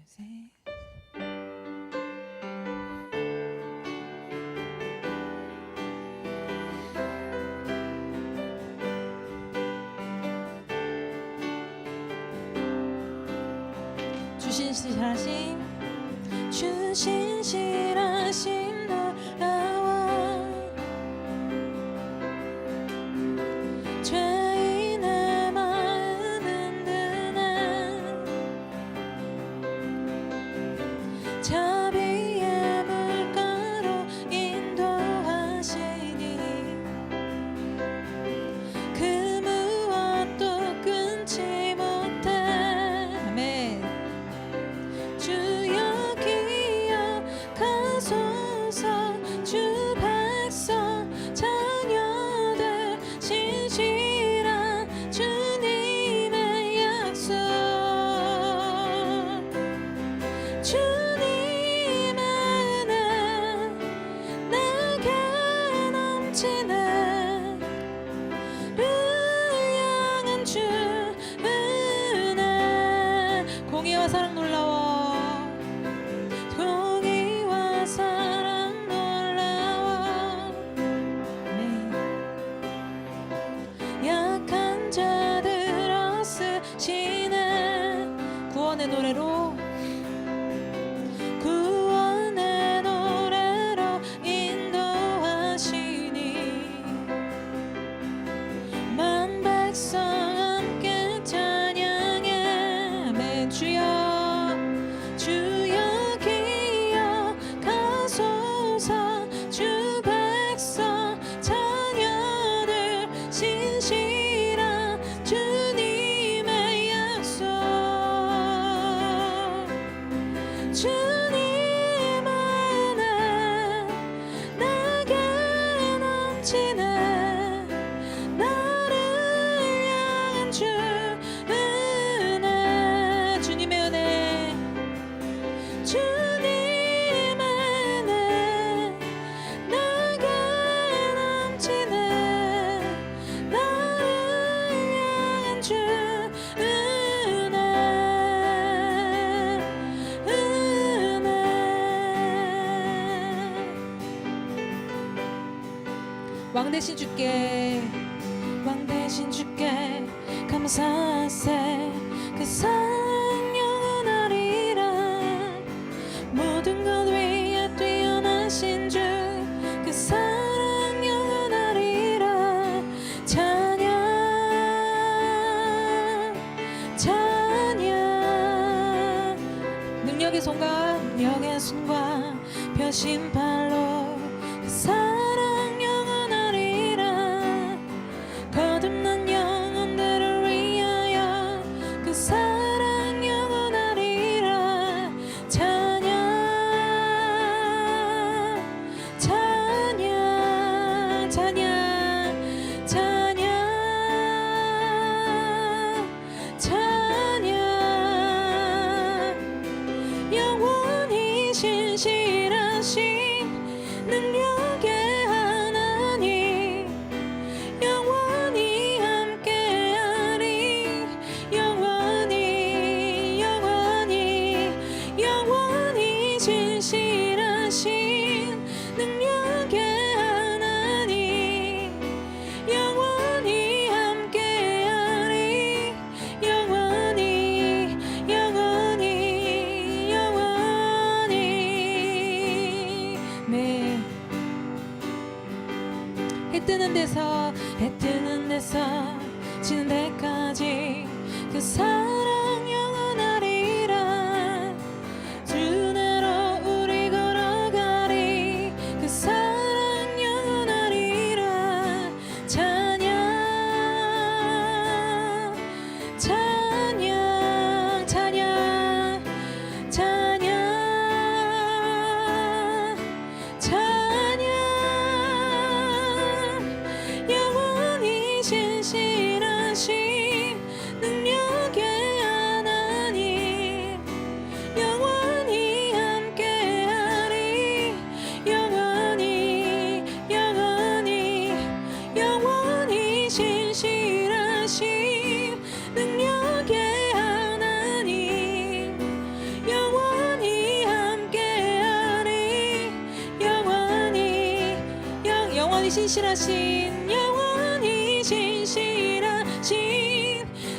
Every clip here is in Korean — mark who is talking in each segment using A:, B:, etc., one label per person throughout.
A: 셋. 주신 신실하심, 주신 신실하심 놀라워. 죄인의 마음은 드네. 자비의 물가로 인도하시니 그 무엇도 끊지 못해. 아멘. 주여 기억하소서. 주 백성 자녀들 신실한 주님의 약속. 주님의 은혜 내게 넘치네. 를 향한 주 은혜. 공의와 사랑 놀라워. 공의와 사랑 놀라워. 네. 약한 자들을 쓰시네. 구원의 노래로, 구원의 노래로 인도하시니 만 백성 함께 찬양해. 아멘. 주여, 주여 기억하소서. 주 백성 자녀들 신실한 주님의 약속. 주님의 은혜 내게 넘치네. 나를 향한 주 은혜. 주님의 은혜, 주님의 은혜 내게 넘치네. 나를 향한 주 은혜. 왕 대신 주께, 왕 대신 주께 감사세. 그 사랑 영원하리라. 모든 것 위에 뛰어나신 주, 그 사랑 영원하리라. 찬양, 찬양. 능력의 손과, 능력의 손과 펴신 팔로 그 사랑 영원하리라. 거듭난 영혼들을 위하여 그 사랑 영원하리라. 찬양, 찬양, 찬양, 찬양, 찬양. 영원히 신실하신 능력의 하나님, 영원히 함께하리. 영원히, 영원히, 영원히 신실하신 능력의 하나님, 영원히 함께하리. 영원히, 영원히, 영원히. 네. 해 뜨는 데서, 해 뜨는 데서 지는 데까지 그 사랑 영원하리라. 주내로 우리 걸어가리. 그 사랑 영원하리라. 찬양, 찬양, 찬양, 찬양, 찬양. 영원히 신실하신 능력의 영원히 신실하신 영원히 신실하신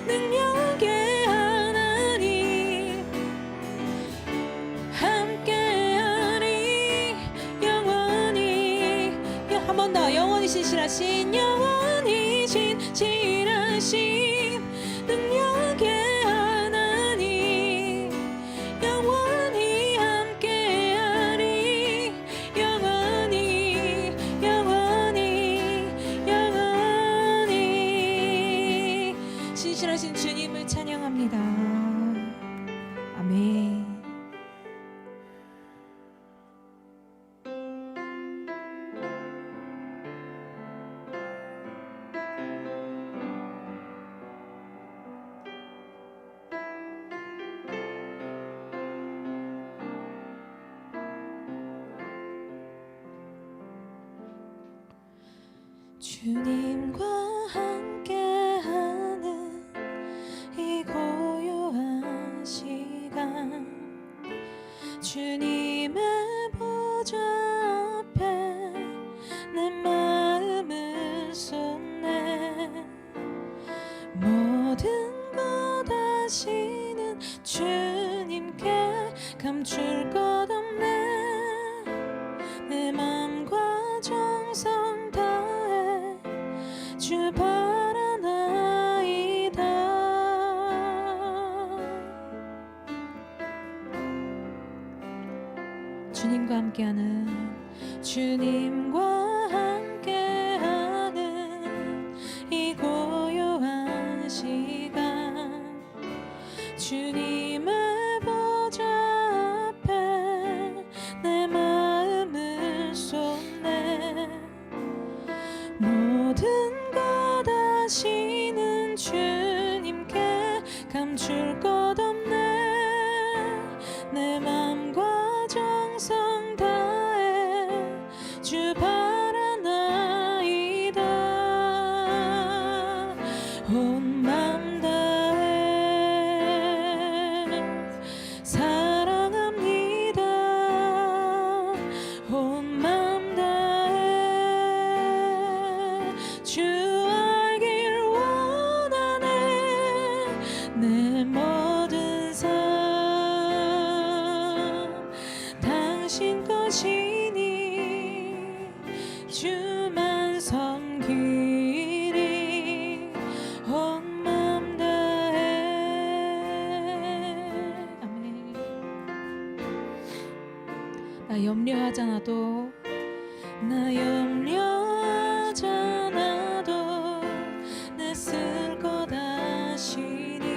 A: 능력의 하나님 함께하리 영원히 한 번 더 영원히 신실하신 영원히 신실하신 능력의 하나님 영원히 함께하리 영원히 영원히 영원히 신실하신 주님을 찬양합니다. 아멘. 주님과 함께하는 이 고요한 시간 주님의 보좌 앞에 내 마음을 쏟네 모든 것 아시는 주님께 감출 것 없네 내 맘과 정성 다해 주 바라나이다 주님과 함께하는 이 고요한 시간 주님의 보좌 앞에 내 마음을 쏟네 모든 것 아시는 주님께 감출 것 없네 내 맘과 정성 다해 주 바라나이다 온 맘 다해 사랑합니다 온 맘 다해 주 알길 원하네 내 모든 삶 당신 것이니 주만 섬기리 온 맘 다해 아멘. 나 염려하잖아도 내 쓸 것 아시니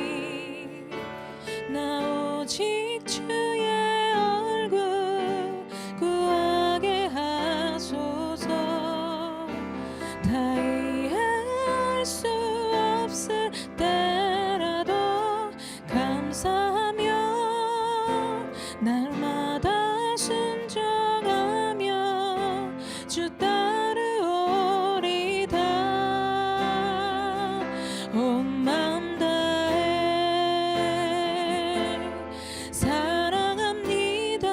A: 나 오직 주의 얼굴 구하게 하소서 다 이해할 수 없을 때라도 감사하며 날마다 순종하며 주 따르오리다 온 맘 다해 사랑합니다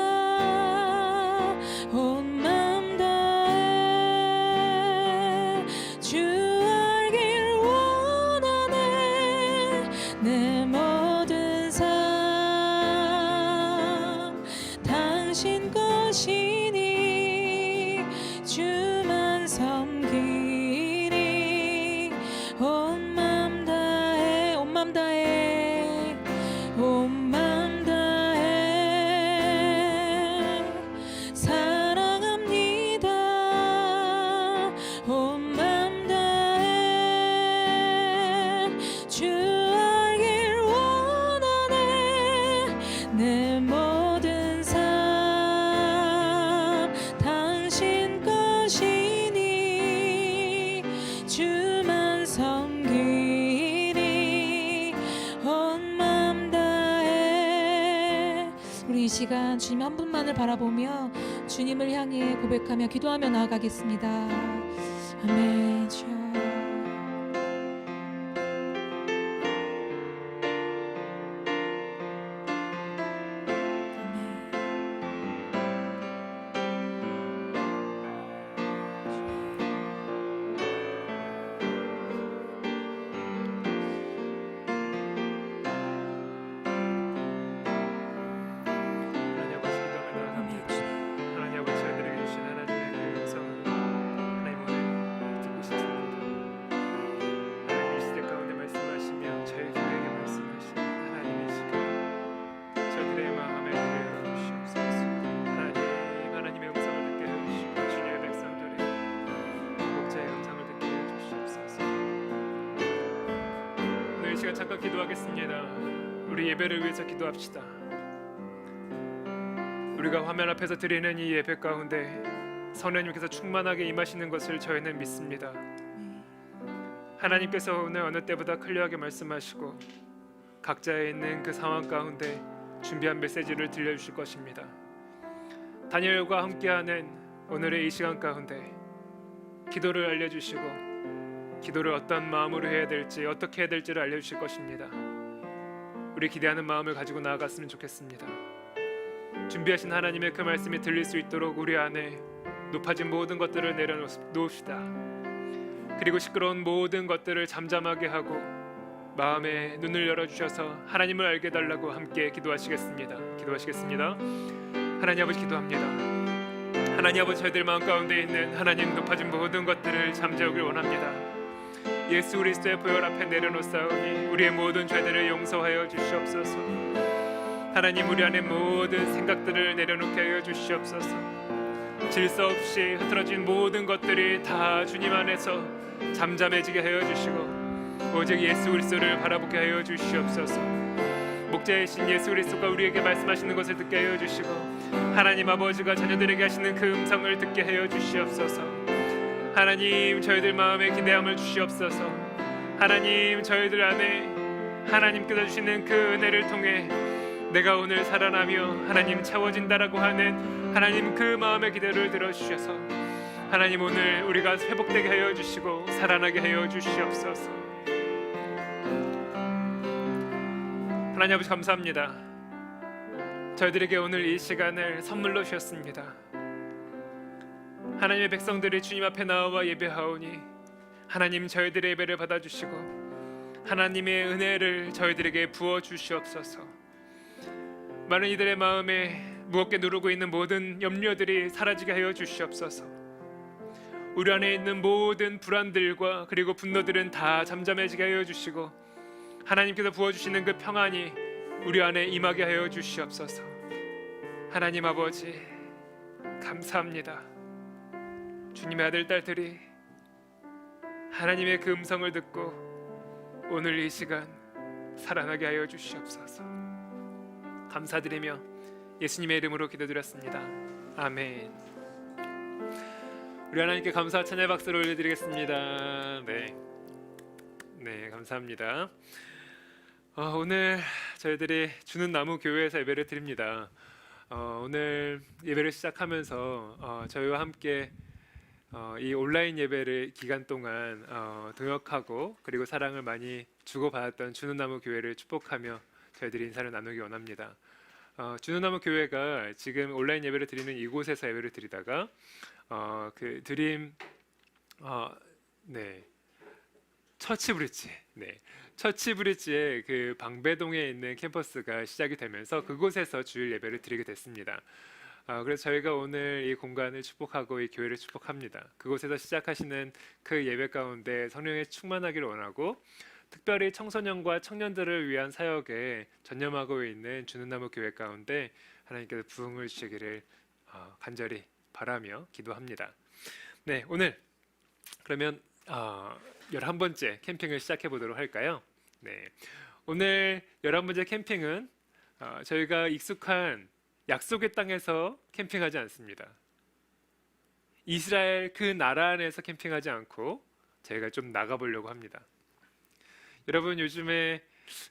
A: 온 맘 다해 주 알길 원하네 내 모든 삶 당신 것이니 주만 섬기리 온 맘 다해 온 맘 다해 온 맘 다해 사랑합니다 온 맘 다해 주 알길 원하네 내 모든 삶 당신 것이니 주만 섬기리 온 맘 다해 우리 이 시간 주님 한 분만을 바라보며 주님을 향해 고백하며 기도하며 나아가겠습니다. 아멘. 주여. 아멘.
B: 시간 잠깐 기도하겠습니다. 우리 예배를 위해서 기도합시다. 우리가 화면 앞에서 드리는 이 예배 가운데 성령님께서 충만하게 임하시는 것을 저희는 믿습니다. 하나님께서 오늘 어느 때보다 클리어하게 말씀하시고 각자에 있는 그 상황 가운데 준비한 메시지를 들려주실 것입니다. 다니엘과 함께하는 오늘의 이 시간 가운데 기도를 알려주시고 기도를 어떤 마음으로 해야 될지 어떻게 해야 될지를 알려주실 것입니다. 우리 기대하는 마음을 가지고 나아갔으면 좋겠습니다. 준비하신 하나님의 그 말씀이 들릴 수 있도록 우리 안에 높아진 모든 것들을 내려놓읍시다. 그리고 시끄러운 모든 것들을 잠잠하게 하고 마음의 눈을 열어주셔서 하나님을 알게 달라고 함께 기도하시겠습니다. 하나님 아버지 기도합니다. 하나님 아버지 저희들 마음 가운데 있는 하나님 높아진 모든 것들을 잠재우길 원합니다. 예수 그리스도의 보혈 앞에 내려놓사오니 우리의 모든 죄들을 용서하여 주시옵소서. 하나님 우리 안에 모든 생각들을 내려놓게 하여 주시옵소서. 질서 없이 흐트러진 모든 것들이 다 주님 안에서 잠잠해지게 하여 주시고 오직 예수 그리스도를 바라보게 하여 주시옵소서. 목자이신 예수 그리스도가 우리에게 말씀하시는 것을 듣게 하여 주시고 하나님 아버지가 자녀들에게 하시는 그 음성을 듣게 하여 주시옵소서. 하나님 저희들 마음에 기대함을 주시옵소서. 하나님 저희들 안에 하나님께서 주시는 그 은혜를 통해 내가 오늘 살아나며 하나님 채워진다라고 하는 하나님 그 마음의 기대를 들어주셔서 하나님 오늘 우리가 회복되게 하여 주시고 살아나게 하여 주시옵소서. 하나님 아버지 감사합니다. 저희들에게 오늘 이 시간을 선물로 주셨습니다. 하나님의 백성들이 주님 앞에 나와 예배하오니 하나님 저희들의 예배를 받아주시고 하나님의 은혜를 저희들에게 부어주시옵소서. 많은 이들의 마음에 무겁게 누르고 있는 모든 염려들이 사라지게 하여 주시옵소서. 우리 안에 있는 모든 불안들과 그리고 분노들은 다 잠잠해지게 하여 주시고 하나님께서 부어주시는 그 평안이 우리 안에 임하게 하여 주시옵소서. 하나님 아버지 감사합니다. 주님의 아들 딸들이 하나님의 그 음성을 듣고 오늘 이 시간 살아나게 하여 주시옵소서. 감사드리며 예수님의 이름으로 기도드렸습니다. 아멘. 우리 하나님께 감사와 찬양의 박수를 올려드리겠습니다. 네, 감사합니다. 오늘 저희들이 주는 나무 교회에서 예배를 드립니다. 오늘 예배를 시작하면서 저희와 함께 이 온라인 예배를 기간 동안 동역하고 그리고 사랑을 많이 주고받았던 주는 나무 교회를 축복하며 저희들이 인사를 나누기 원합니다. 주는 나무 교회가 지금 온라인 예배를 드리는 이곳에서 예배를 드리다가 그 드림 처치 브릿지의 그 방배동에 있는 캠퍼스가 시작이 되면서 그곳에서 주일 예배를 드리게 됐습니다. 그래서 저희가 오늘 이 공간을 축복하고 이 교회를 축복합니다. 그곳에서 시작하시는 그 예배 가운데 성령의 충만하기를 원하고 특별히 청소년과 청년들을 위한 사역에 전념하고 있는 주는 나무 교회 가운데 하나님께서 부흥을 주시기를 간절히 바라며 기도합니다. 네, 오늘 그러면 11번째 캠핑을 시작해 보도록 할까요? 네, 오늘 11번째 캠핑은 저희가 익숙한 약속의 땅에서 캠핑하지 않습니다. 이스라엘 그 나라 안에서 캠핑하지 않고 저희가 좀 나가보려고 합니다. 여러분 요즘에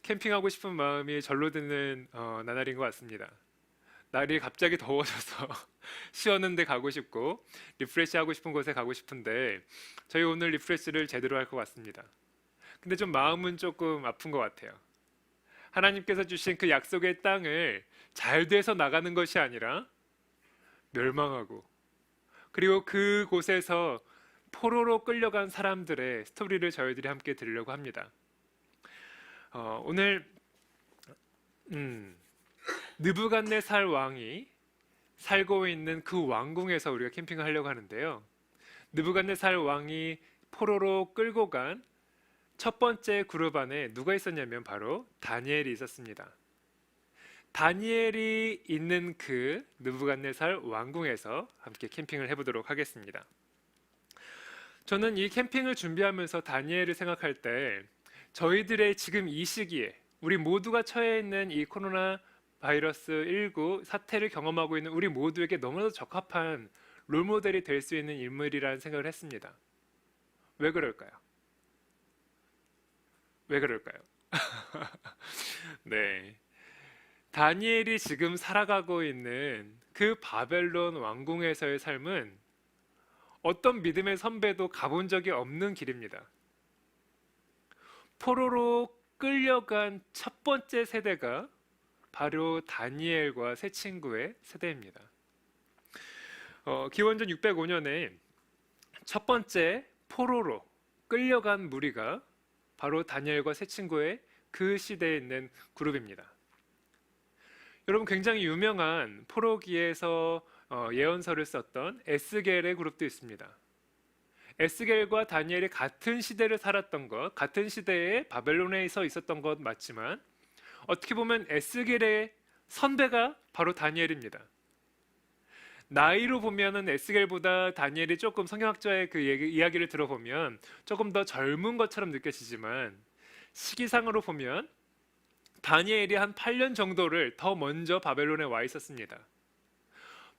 B: 캠핑하고 싶은 마음이 절로 드는 나날인 것 같습니다. 날이 갑자기 더워져서 시원한 데 가고 싶고 리프레시 하고 싶은 곳에 가고 싶은데 저희 오늘 리프레시를 제대로 할 것 같습니다. 근데 좀 마음은 조금 아픈 것 같아요. 하나님께서 주신 그 약속의 땅을 잘 돼서 나가는 것이 아니라 멸망하고 그리고 그곳에서 포로로 끌려간 사람들의 스토리를 저희들이 함께 들으려고 합니다. 오늘 느부갓네살 왕이 살고 있는 그 왕궁에서 우리가 캠핑을 하려고 하는데요. 느부갓네살 왕이 포로로 끌고 간 첫 번째 그룹 안에 누가 있었냐면 바로 다니엘이 있었습니다. 다니엘이 있는 그 느부갓네살 왕궁에서 함께 캠핑을 해보도록 하겠습니다. 저는 이 캠핑을 준비하면서 다니엘을 생각할 때 저희들의 지금 이 시기에 우리 모두가 처해 있는 이 코로나 바이러스 19 사태를 경험하고 있는 우리 모두에게 너무나도 적합한 롤모델이 될 수 있는 인물이라는 생각을 했습니다. 왜 그럴까요? 왜 그럴까요? 네. 다니엘이 지금 살아가고 있는 그 바벨론 왕궁에서의 삶은 어떤 믿음의 선배도 가본 적이 없는 길입니다. 포로로 끌려간 첫 번째 세대가 바로 다니엘과 세 친구의 세대입니다. 기원전 605년에 첫 번째 포로로 끌려간 무리가 바로 다니엘과 세 친구의 그 시대에 있는 그룹입니다. 여러분, 굉장히 유명한 포로기에서 예언서를 썼던 에스겔의 그룹도 있습니다. 에스겔과 다니엘이 같은 시대를 살았던 것, 같은 시대에 바벨론에서 있었던 것 맞지만 어떻게 보면 에스겔의 선배가 바로 다니엘입니다. 나이로 보면은 에스겔보다 다니엘이 조금 성경학자의 그 이야기를 들어보면 조금 더 젊은 것처럼 느껴지지만 시기상으로 보면 다니엘이 한 8년 정도를 더 먼저 바벨론에 와 있었습니다.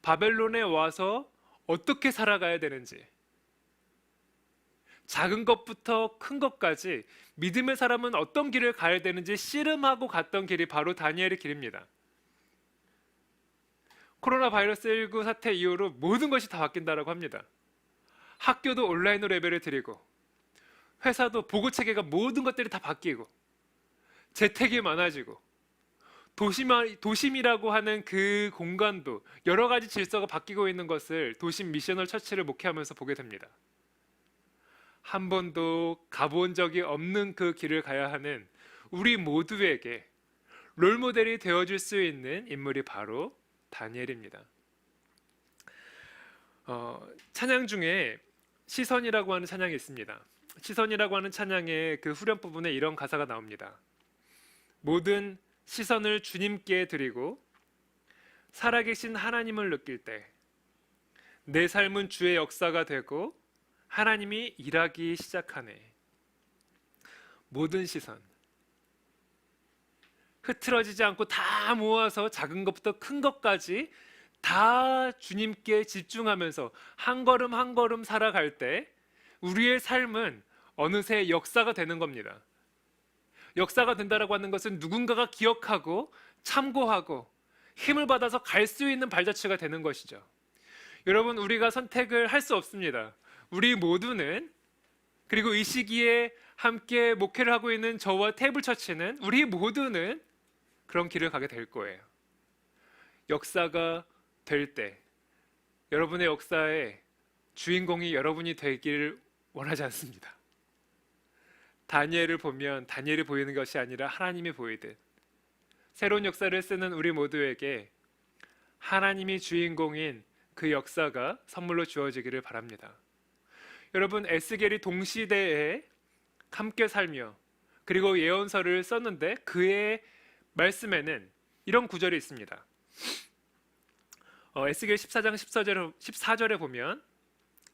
B: 바벨론에 와서 어떻게 살아가야 되는지, 작은 것부터 큰 것까지 믿음의 사람은 어떤 길을 가야 되는지 씨름하고 갔던 길이 바로 다니엘의 길입니다. 코로나 바이러스 19 사태 이후로 모든 것이 다 바뀐다라고 합니다. 학교도 온라인으로 예배를 드리고, 회사도 보고 체계가 모든 것들이 다 바뀌고, 재택이 많아지고, 도심이라고 하는 그 공간도 여러 가지 질서가 바뀌고 있는 것을 도심 미셔널 처치를 목회하면서 보게 됩니다. 한 번도 가본 적이 없는 그 길을 가야 하는 우리 모두에게 롤모델이 되어줄 수 있는 인물이 바로 다니엘입니다. 찬양 중에 시선이라고 하는 찬양이 있습니다. 시선이라고 하는 찬양의 그 후렴 부분에 이런 가사가 나옵니다. 모든 시선을 주님께 드리고 살아계신 하나님을 느낄 때 내 삶은 주의 역사가 되고 하나님이 일하기 시작하네. 모든 시선, 흐트러지지 않고 다 모아서 작은 것부터 큰 것까지 다 주님께 집중하면서 한 걸음 한 걸음 살아갈 때 우리의 삶은 어느새 역사가 되는 겁니다. 역사가 된다라고 하는 것은 누군가가 기억하고 참고하고 힘을 받아서 갈 수 있는 발자취가 되는 것이죠. 여러분, 우리가 선택을 할 수 없습니다. 우리 모두는, 그리고 이 시기에 함께 목회를 하고 있는 저와 테이블 처치는, 우리 모두는 그런 길을 가게 될 거예요. 역사가 될 때 여러분의 역사의 주인공이 여러분이 되기를 원하지 않습니다. 다니엘을 보면 다니엘이 보이는 것이 아니라 하나님이 보이듯 새로운 역사를 쓰는 우리 모두에게 하나님이 주인공인 그 역사가 선물로 주어지기를 바랍니다. 여러분, 에스겔이 동시대에 함께 살며 그리고 예언서를 썼는데 그의 말씀에는 이런 구절이 있습니다. 에스겔 14장 14절에 보면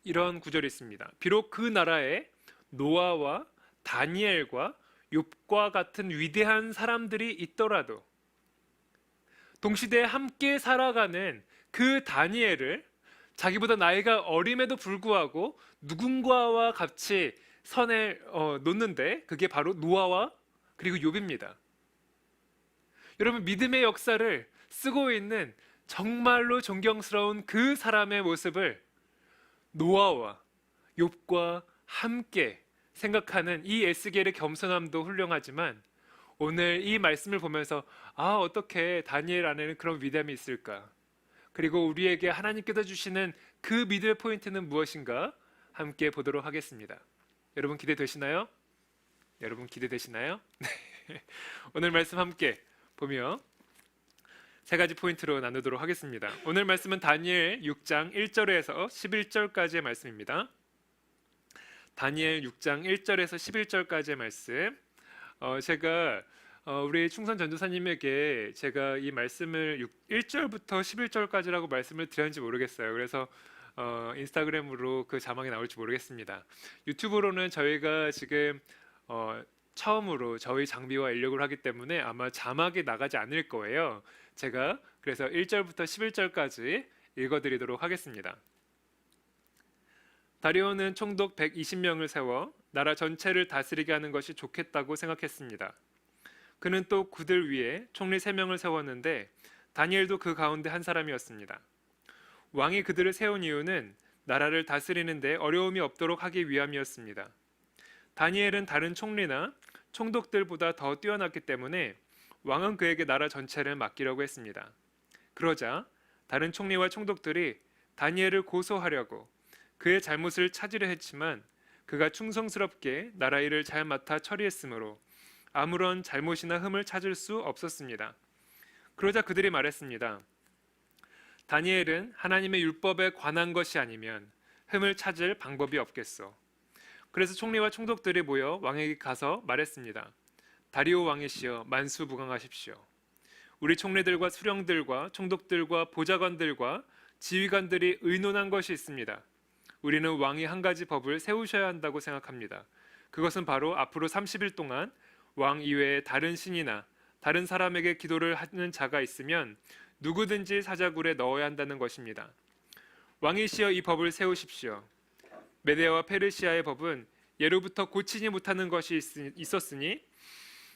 B: 이런 구절이 있습니다. 비록 그 나라에 노아와 다니엘과 욥과 같은 위대한 사람들이 있더라도 동시대에 함께 살아가는 그 다니엘을 자기보다 나이가 어림에도 불구하고 누군가와 같이 선에 놓는데 그게 바로 노아와 그리고 욥입니다. 여러분, 믿음의 역사를 쓰고 있는 정말로 존경스러운 그 사람의 모습을 노아와 욥과 함께 생각하는 이 에스겔의 겸손함도 훌륭하지만 오늘 이 말씀을 보면서 어떻게 다니엘 안에는 그런 위대함이 있을까? 그리고 우리에게 하나님께서 주시는 그 믿음의 포인트는 무엇인가? 함께 보도록 하겠습니다. 여러분, 기대되시나요? 여러분, 기대되시나요? 오늘 말씀 함께 보며 세 가지 포인트로 나누도록 하겠습니다. 오늘 말씀은 다니엘 6장 1절에서 11절까지의 말씀입니다. 다니엘 6장 1절에서 11절까지의 말씀. 제가 우리 충선 전도사님에게 제가 이 말씀을 1절부터 11절까지라고 말씀을 드렸는지 모르겠어요. 그래서 인스타그램으로 그 자막이 나올지 모르겠습니다. 유튜브로는 저희가 지금 처음으로 저희 장비와 인력을 하기 때문에 아마 자막이 나가지 않을 거예요. 제가 그래서 1절부터 11절까지 읽어드리도록 하겠습니다. 다리오는 총독 120명을 세워 나라 전체를 다스리게 하는 것이 좋겠다고 생각했습니다. 그는 또 그들 위에 총리 3명을 세웠는데 다니엘도 그 가운데 한 사람이었습니다. 왕이 그들을 세운 이유는 나라를 다스리는 데 어려움이 없도록 하기 위함이었습니다. 다니엘은 다른 총리나 총독들보다 더 뛰어났기 때문에 왕은 그에게 나라 전체를 맡기려고 했습니다. 그러자 다른 총리와 총독들이 다니엘을 고소하려고 그의 잘못을 찾으려 했지만 그가 충성스럽게 나라 일을 잘 맡아 처리했으므로 아무런 잘못이나 흠을 찾을 수 없었습니다. 그러자 그들이 말했습니다. 다니엘은 하나님의 율법에 관한 것이 아니면 흠을 찾을 방법이 없겠소. 그래서 총리와 총독들이 모여 왕에게 가서 말했습니다. 다리오 왕이시여 만수무강하십시오. 우리 총리들과 수령들과 총독들과 보좌관들과 지휘관들이 의논한 것이 있습니다. 우리는 왕이 한 가지 법을 세우셔야 한다고 생각합니다. 그것은 바로 앞으로 30일 동안 왕 이외에 다른 신이나 다른 사람에게 기도를 하는 자가 있으면 누구든지 사자굴에 넣어야 한다는 것입니다. 왕이시여 이 법을 세우십시오. 메데아와 페르시아의 법은 예로부터 고치지 못하는 것이 있었으니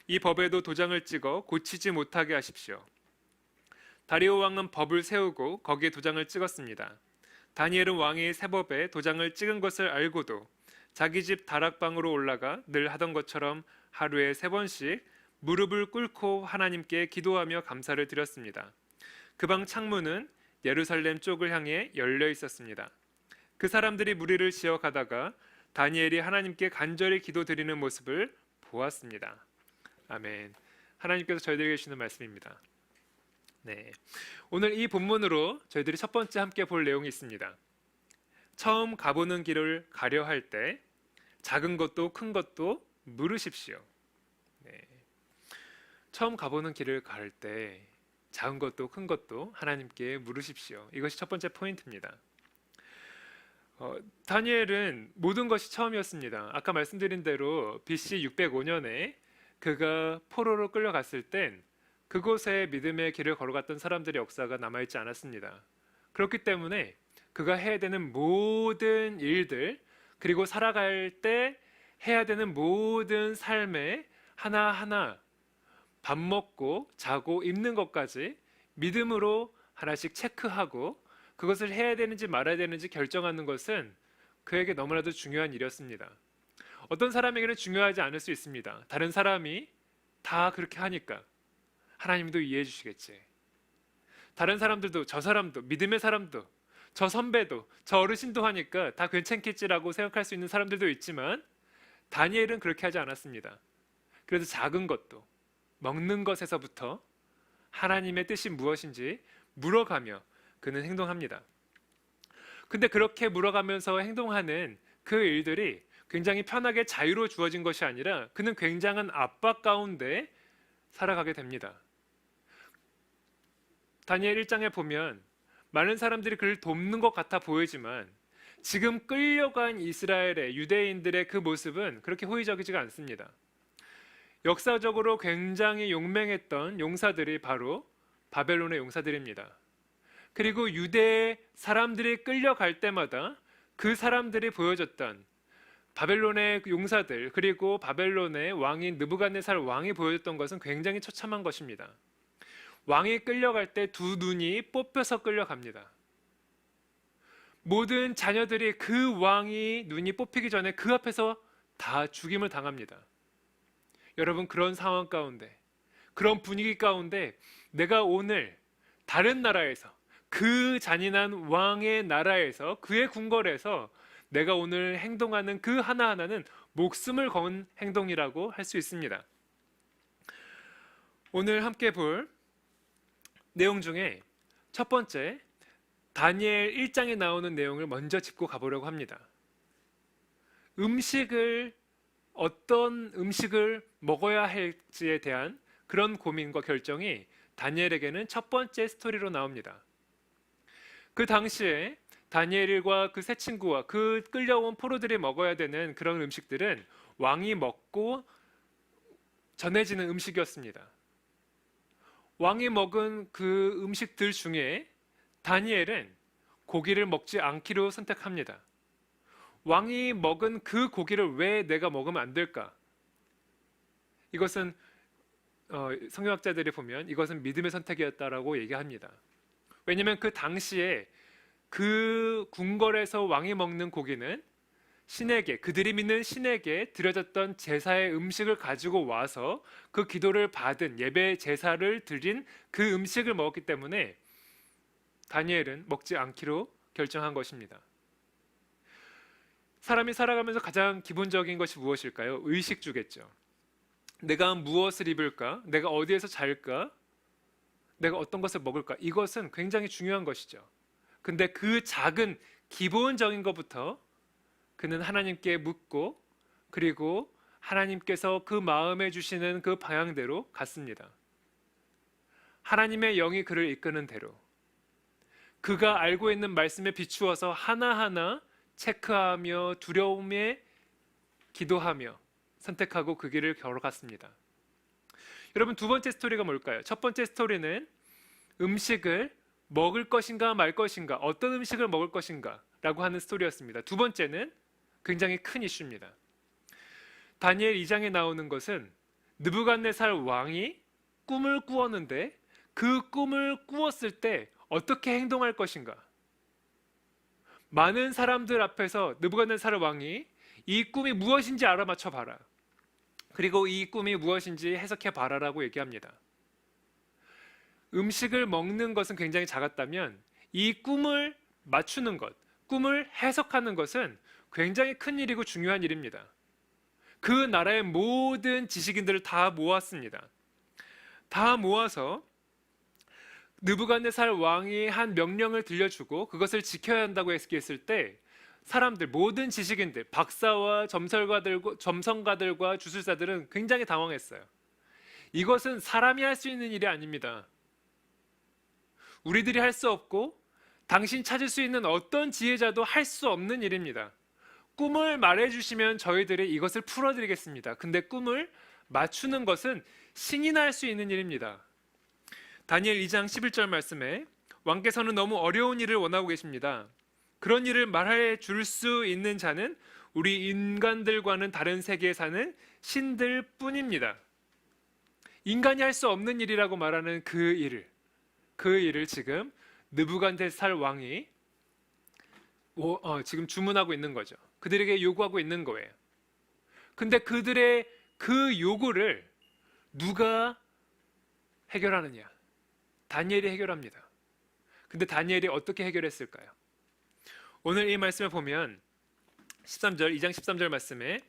B: 이 법에도 도장을 찍어 고치지 못하게 하십시오. 다리오 왕은 법을 세우고 거기에 도장을 찍었습니다. 다니엘은 왕이 새 법에 도장을 찍은 것을 알고도 자기 집 다락방으로 올라가 늘 하던 것처럼 하루에 3번씩 무릎을 꿇고 하나님께 기도하며 감사를 드렸습니다. 그 방 창문은 예루살렘 쪽을 향해 열려 있었습니다. 그 사람들이 무리를 지어 가다가 다니엘이 하나님께 간절히 기도드리는 모습을 보았습니다. 아멘. 하나님께서 저희들에게 주시는 말씀입니다. 네, 오늘 이 본문으로 저희들이 첫 번째 함께 볼 내용이 있습니다. 처음 가보는 길을 가려 할 때 작은 것도 큰 것도 물으십시오. 네, 처음 가보는 길을 갈 때 작은 것도 큰 것도 하나님께 물으십시오. 이것이 첫 번째 포인트입니다. 다니엘은 모든 것이 처음이었습니다. 아까 말씀드린 대로 BC 605년에 그가 포로로 끌려갔을 땐 그곳에 믿음의 길을 걸어갔던 사람들의 역사가 남아있지 않았습니다. 그렇기 때문에 그가 해야 되는 모든 일들 그리고 살아갈 때 해야 되는 모든 삶의 하나하나 밥 먹고 자고 입는 것까지 믿음으로 하나씩 체크하고 그것을 해야 되는지 말아야 되는지 결정하는 것은 그에게 너무나도 중요한 일이었습니다. 어떤 사람에게는 중요하지 않을 수 있습니다. 다른 사람이 다 그렇게 하니까 하나님도 이해해 주시겠지. 다른 사람들도 저 사람도 믿음의 사람도 저 선배도 저 어르신도 하니까 다 괜찮겠지라고 생각할 수 있는 사람들도 있지만 다니엘은 그렇게 하지 않았습니다. 그래서 작은 것도 먹는 것에서부터 하나님의 뜻이 무엇인지 물어가며 그는 행동합니다. 근데 그렇게 물어가면서 행동하는 그 일들이 굉장히 편하게 자유로 주어진 것이 아니라 그는 굉장한 압박 가운데 살아가게 됩니다. 다니엘 1장에 보면 많은 사람들이 그를 돕는 것 같아 보이지만 지금 끌려간 이스라엘의 유대인들의 그 모습은 그렇게 호의적이지가 않습니다. 역사적으로 굉장히 용맹했던 용사들이 바로 바벨론의 용사들입니다. 그리고 유대 사람들이 끌려갈 때마다 그 사람들이 보여줬던 바벨론의 용사들 그리고 바벨론의 왕인 느부갓네살 왕이 보여줬던 것은 굉장히 처참한 것입니다. 왕이 끌려갈 때 두 눈이 뽑혀서 끌려갑니다. 모든 자녀들이 그 왕이 눈이 뽑히기 전에 그 앞에서 다 죽임을 당합니다. 여러분, 그런 상황 가운데 그런 분위기 가운데 내가 오늘 다른 나라에서 그 잔인한 왕의 나라에서 그의 궁궐에서 내가 오늘 행동하는 그 하나하나는 목숨을 건 행동이라고 할 수 있습니다. 오늘 함께 볼 내용 중에 첫 번째 다니엘 1장에 나오는 내용을 먼저 짚고 가보려고 합니다. 어떤 음식을 먹어야 할지에 대한 그런 고민과 결정이 다니엘에게는 첫 번째 스토리로 나옵니다. 그 당시에 다니엘과 그 세 친구와 그 끌려온 포로들이 먹어야 되는 그런 음식들은 왕이 먹고 전해지는 음식이었습니다. 왕이 먹은 그 음식들 중에 다니엘은 고기를 먹지 않기로 선택합니다. 왕이 먹은 그 고기를 왜 내가 먹으면 안 될까? 이것은 성경학자들이 보면 이것은 믿음의 선택이었다라고 얘기합니다. 왜냐하면 그 당시에 그 궁궐에서 왕이 먹는 고기는 신에게, 그들이 믿는 신에게 드려졌던 제사의 음식을 가지고 와서 그 기도를 받은 예배 제사를 드린 그 음식을 먹었기 때문에 다니엘은 먹지 않기로 결정한 것입니다. 사람이 살아가면서 가장 기본적인 것이 무엇일까요? 의식주겠죠. 내가 무엇을 입을까? 내가 어디에서 잘까? 내가 어떤 것을 먹을까? 이것은 굉장히 중요한 것이죠. 근데 그 작은 기본적인 것부터 그는 하나님께 묻고 그리고 하나님께서 그 마음에 주시는 그 방향대로 갔습니다. 하나님의 영이 그를 이끄는 대로 그가 알고 있는 말씀에 비추어서 하나하나 체크하며 두려움에 기도하며 선택하고 그 길을 걸어갔습니다. 여러분, 두 번째 스토리가 뭘까요? 첫 번째 스토리는 음식을 먹을 것인가 말 것인가, 어떤 음식을 먹을 것인가 라고 하는 스토리였습니다. 두 번째는 굉장히 큰 이슈입니다. 다니엘 2장에 나오는 것은 느부갓네살 왕이 꿈을 꾸었는데 그 꿈을 꾸었을 때 어떻게 행동할 것인가. 많은 사람들 앞에서 느부갓네살 왕이 이 꿈이 무엇인지 알아맞혀 봐라. 그리고 이 꿈이 무엇인지 해석해 봐라라고 얘기합니다. 음식을 먹는 것은 굉장히 작았다면 이 꿈을 맞추는 것, 꿈을 해석하는 것은 굉장히 큰 일이고 중요한 일입니다. 그 나라의 모든 지식인들을 다 모았습니다. 다 모아서 느부갓네살 왕이 한 명령을 들려주고 그것을 지켜야 한다고 했을 때 사람들, 모든 지식인들, 박사와 점성가들과 주술사들은 굉장히 당황했어요. 이것은 사람이 할 수 있는 일이 아닙니다. 우리들이 할 수 없고 당신 찾을 수 있는 어떤 지혜자도 할 수 없는 일입니다. 꿈을 말해주시면 저희들이 이것을 풀어드리겠습니다. 근데 꿈을 맞추는 것은 신이나 할 수 있는 일입니다. 다니엘 2장 11절 말씀에 왕께서는 너무 어려운 일을 원하고 계십니다. 그런 일을 말해 줄 수 있는 자는 우리 인간들과는 다른 세계에 사는 신들 뿐입니다. 인간이 할 수 없는 일이라고 말하는 그 일을 지금 느부갓네살 왕이 지금 주문하고 있는 거죠. 그들에게 요구하고 있는 거예요. 근데 그들의 그 요구를 누가 해결하느냐? 다니엘이 해결합니다. 근데 다니엘이 어떻게 해결했을까요? 오늘 이 말씀을 보면 2장 13절 말씀에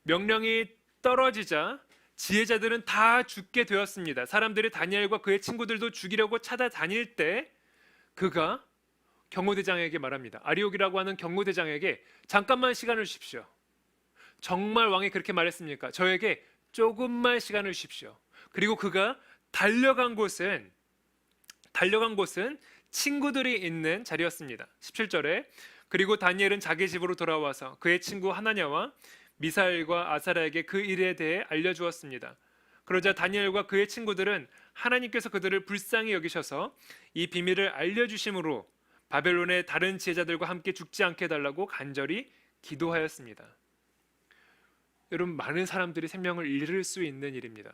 B: 명령이 떨어지자 지혜자들은 다 죽게 되었습니다. 사람들이 다니엘과 그의 친구들도 죽이려고 찾아다닐 때 그가 경호대장에게 말합니다. 아리옥이라고 하는 경호대장에게 잠깐만 시간을 주십시오. 정말 왕이 그렇게 말했습니까? 저에게 조금만 시간을 주십시오. 그리고 그가 달려간 곳은 친구들이 있는 자리였습니다. 17절에 그리고 다니엘은 자기 집으로 돌아와서 그의 친구 하나냐와 미사엘과 아사랴에게 그 일에 대해 알려주었습니다. 그러자 다니엘과 그의 친구들은 하나님께서 그들을 불쌍히 여기셔서 이 비밀을 알려주심으로 바벨론의 다른 지혜자들과 함께 죽지 않게 해달라고 간절히 기도하였습니다. 여러분, 많은 사람들이 생명을 잃을 수 있는 일입니다.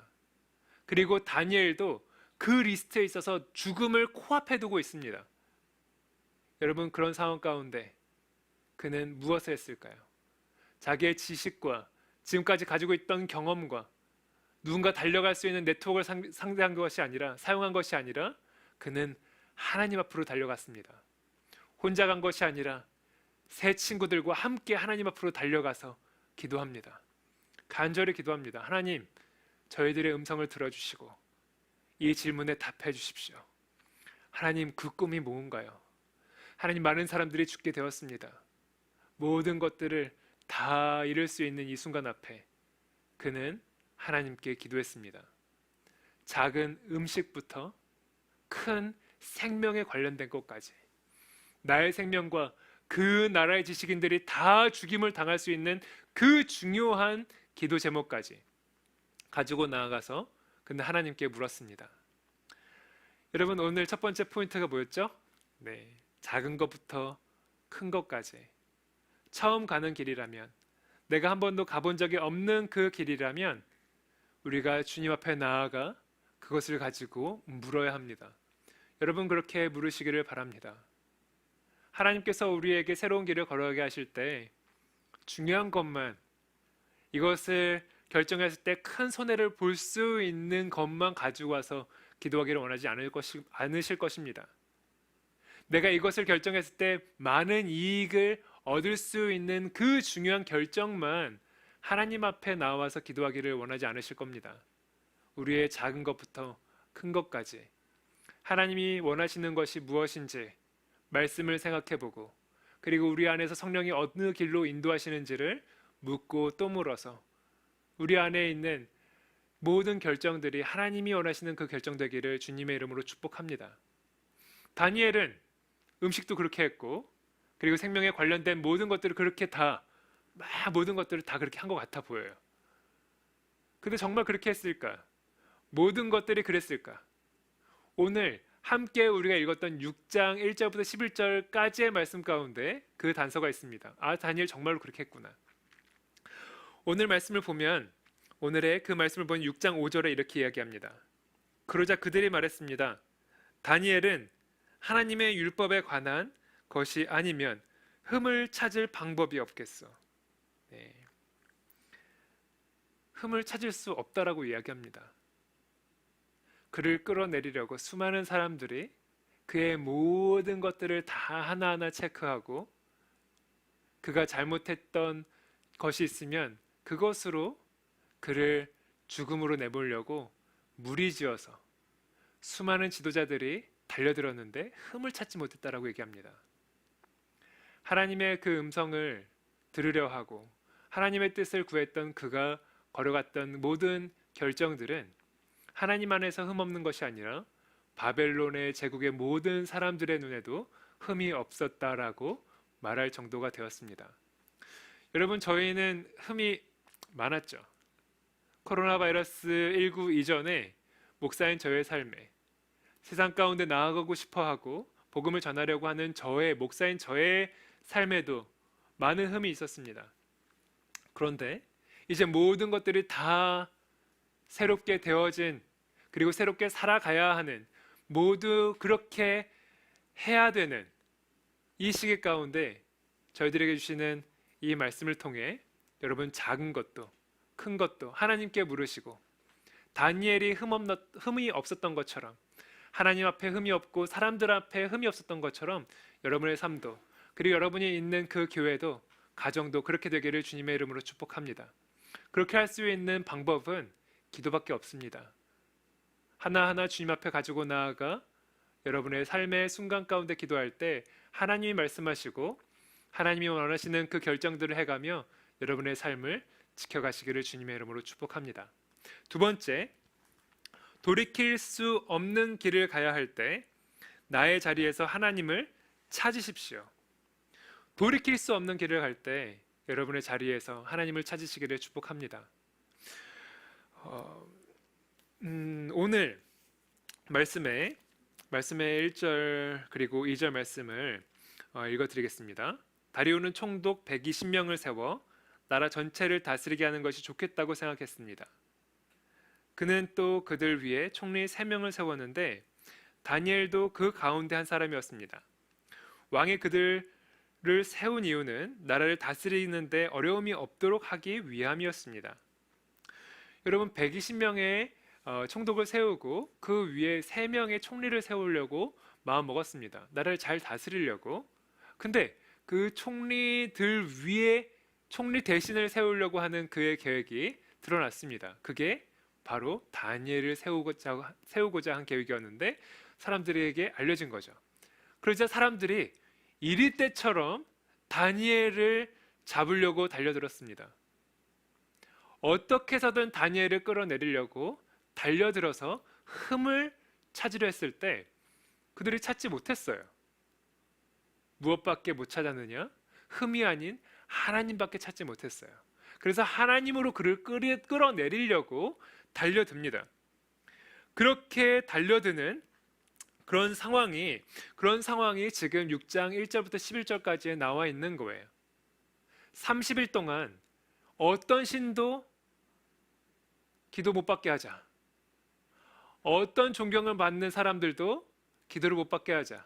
B: 그리고 다니엘도 그 리스트에 있어서 죽음을 코앞에 두고 있습니다. 여러분, 그런 상황 가운데 그는 무엇을 했을까요? 자기의 지식과 지금까지 가지고 있던 경험과 누군가 달려갈 수 있는 네트워크를 상대한 것이 아니라 사용한 것이 아니라 그는 하나님 앞으로 달려갔습니다. 혼자 간 것이 아니라 새 친구들과 함께 하나님 앞으로 달려가서 기도합니다. 간절히 기도합니다. 하나님, 저희들의 음성을 들어주시고 이 질문에 답해 주십시오. 하나님, 그 꿈이 뭔가요? 하나님, 많은 사람들이 죽게 되었습니다. 모든 것들을 다 잃을 수 있는 이 순간 앞에 그는 하나님께 기도했습니다. 작은 음식부터 큰 생명에 관련된 것까지, 나의 생명과 그 나라의 지식인들이 다 죽임을 당할 수 있는 그 중요한 기도 제목까지 가지고 나아가서 근데 하나님께 물었습니다. 여러분, 오늘 첫 번째 포인트가 뭐였죠? 네, 작은 것부터 큰 것까지. 처음 가는 길이라면, 내가 한 번도 가본 적이 없는 그 길이라면 우리가 주님 앞에 나아가 그것을 가지고 물어야 합니다. 여러분, 그렇게 물으시기를 바랍니다. 하나님께서 우리에게 새로운 길을 걸어가게 하실 때 중요한 것만, 이것을 결정했을 때 큰 손해를 볼 수 있는 것만 가지고 와서 기도하기를 원하지 않으실 것입니다. 내가 이것을 결정했을 때 많은 이익을 얻을 수 있는 그 중요한 결정만 하나님 앞에 나와서 기도하기를 원하지 않으실 겁니다. 우리의 작은 것부터 큰 것까지 하나님이 원하시는 것이 무엇인지 말씀을 생각해보고, 그리고 우리 안에서 성령이 어느 길로 인도하시는지를 묻고 또 물어서 우리 안에 있는 모든 결정들이 하나님이 원하시는 그 결정되기를 주님의 이름으로 축복합니다. 다니엘은 음식도 그렇게 했고, 그리고 생명에 관련된 모든 것들을 그렇게 모든 것들을 다 그렇게 한 것 같아 보여요. 근데 정말 그렇게 했을까? 모든 것들이 그랬을까? 오늘 함께 우리가 읽었던 6장 1절부터 11절까지의 말씀 가운데 그 단서가 있습니다. 아, 다니엘 정말로 그렇게 했구나. 오늘 말씀을 보면, 오늘의 그 말씀을 보면 6장 5절에 이렇게 이야기합니다. 그러자 그들이 말했습니다. 다니엘은 하나님의 율법에 관한 것이 아니면 흠을 찾을 방법이 없겠어. 네. 흠을 찾을 수 없다라고 이야기합니다. 그를 끌어내리려고 수많은 사람들이 그의 모든 것들을 다 하나하나 체크하고, 그가 잘못했던 것이 있으면 그것으로 그를 죽음으로 내보려고 무리지어서 수많은 지도자들이 달려들었는데 흠을 찾지 못했다라고 얘기합니다. 하나님의 그 음성을 들으려 하고 하나님의 뜻을 구했던 그가 걸어갔던 모든 결정들은 하나님 안에서 흠없는 것이 아니라 바벨론의 제국의 모든 사람들의 눈에도 흠이 없었다라고 말할 정도가 되었습니다. 여러분, 저희는 흠이 많았죠. 코로나 바이러스 19 이전에 목사인 저의 삶에 세상 가운데 나아가고 싶어하고 복음을 전하려고 하는 목사인 저의 삶에도 많은 흠이 있었습니다. 그런데 이제 모든 것들이 다 새롭게 되어진, 그리고 새롭게 살아가야 하는, 모두 그렇게 해야 되는 이 시기 가운데 저희들에게 주시는 이 말씀을 통해 여러분, 작은 것도 큰 것도 하나님께 물으시고, 다니엘이 흠이 없었던 것처럼, 하나님 앞에 흠이 없고 사람들 앞에 흠이 없었던 것처럼 여러분의 삶도, 그리고 여러분이 있는 그 교회도, 가정도 그렇게 되기를 주님의 이름으로 축복합니다. 그렇게 할 수 있는 방법은 기도밖에 없습니다. 하나하나 주님 앞에 가지고 나아가 여러분의 삶의 순간 가운데 기도할 때 하나님이 말씀하시고 하나님이 원하시는 그 결정들을 해가며 여러분의 삶을 지켜가시기를 주님의 이름으로 축복합니다. 두 번째, 돌이킬 수 없는 길을 가야 할 때 나의 자리에서 하나님을 찾으십시오. 돌이킬 수 없는 길을 갈 때 여러분의 자리에서 하나님을 찾으시기를 축복합니다. 오늘 말씀의 1절 그리고 2절 말씀을 읽어드리겠습니다. 다리오는 총독 120명을 세워 나라 전체를 다스리게 하는 것이 좋겠다고 생각했습니다. 그는 또 그들 위에 총리 3명을 세웠는데 다니엘도 그 가운데 한 사람이었습니다. 왕이 그들을 세운 이유는 나라를 다스리는 데 어려움이 없도록 하기 위함이었습니다. 여러분, 120명의 총독을 세우고 그 위에 3명의 총리를 세우려고 마음 먹었습니다. 나라를 잘 다스리려고. 근데 그 총리들 위에 총리 대신을 세우려고 하는 그의 계획이 드러났습니다. 그게 바로 다니엘을 세우고자 한 계획이었는데 사람들에게 알려진 거죠. 그러자 사람들이 이리 때처럼 다니엘을 잡으려고 달려들었습니다. 어떻게 해서든 다니엘을 끌어내리려고 달려들어서 흠을 찾으려 했을 때 그들이 찾지 못했어요. 무엇밖에 못 찾았느냐? 흠이 아닌 하나님밖에 찾지 못했어요. 그래서 하나님으로 그를 끌어내리려고 달려듭니다. 그렇게 달려드는 그런 상황이 지금 6장 1절부터 11절까지에 나와 있는 거예요. 30일 동안 어떤 신도 기도 못 받게 하자. 어떤 존경을 받는 사람들도 기도를 못 받게 하자.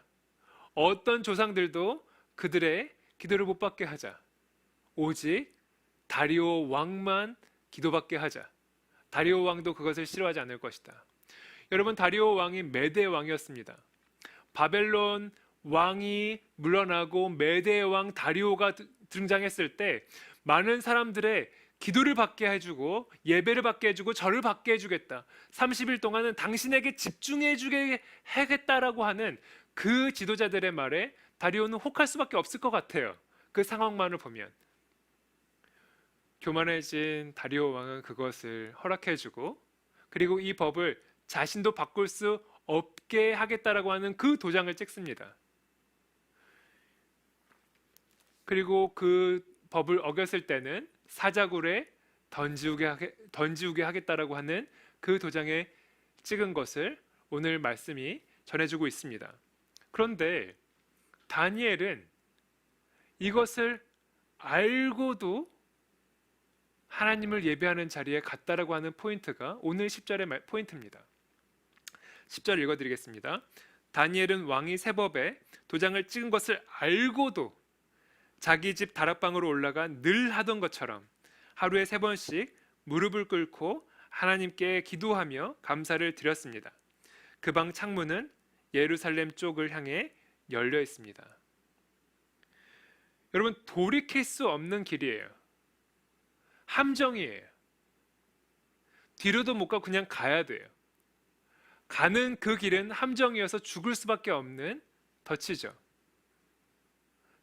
B: 어떤 조상들도 그들의 기도를 못 받게 하자. 오직 다리오 왕만 기도받게 하자. 다리오 왕도 그것을 싫어하지 않을 것이다. 여러분, 다리오 왕이 메대 왕이었습니다. 바벨론 왕이 물러나고 메대 왕 다리오가 등장했을 때 많은 사람들의 기도를 받게 해주고 예배를 받게 해주고 절을 받게 해주겠다. 30일 동안은 당신에게 집중해주게 하겠다라고 하는 그 지도자들의 말에 다리오는 혹할 수밖에 없을 것 같아요. 그 상황만을 보면. 교만해진 다리오 왕은 그것을 허락해주고, 그리고 이 법을 자신도 바꿀 수 없게 하겠다라고 하는 그 도장을 찍습니다. 그리고 그 법을 어겼을 때는 사자굴에 던지우게 하겠다라고 하는 그 도장에 찍은 것을 오늘 말씀이 전해주고 있습니다. 그런데 다니엘은 이것을 알고도 하나님을 예배하는 자리에 갔다라고 하는 포인트가 오늘 10절의 포인트입니다. 10절 읽어드리겠습니다. 다니엘은 왕이 새 법에 도장을 찍은 것을 알고도 자기 집 다락방으로 올라가 늘 하던 것처럼 하루에 3번씩 무릎을 꿇고 하나님께 기도하며 감사를 드렸습니다. 그 방 창문은 예루살렘 쪽을 향해 열려 있습니다. 여러분, 돌이킬 수 없는 길이에요. 함정이에요. 뒤로도 못 가고 그냥 가야 돼요. 가는 그 길은 함정이어서 죽을 수밖에 없는 덫이죠.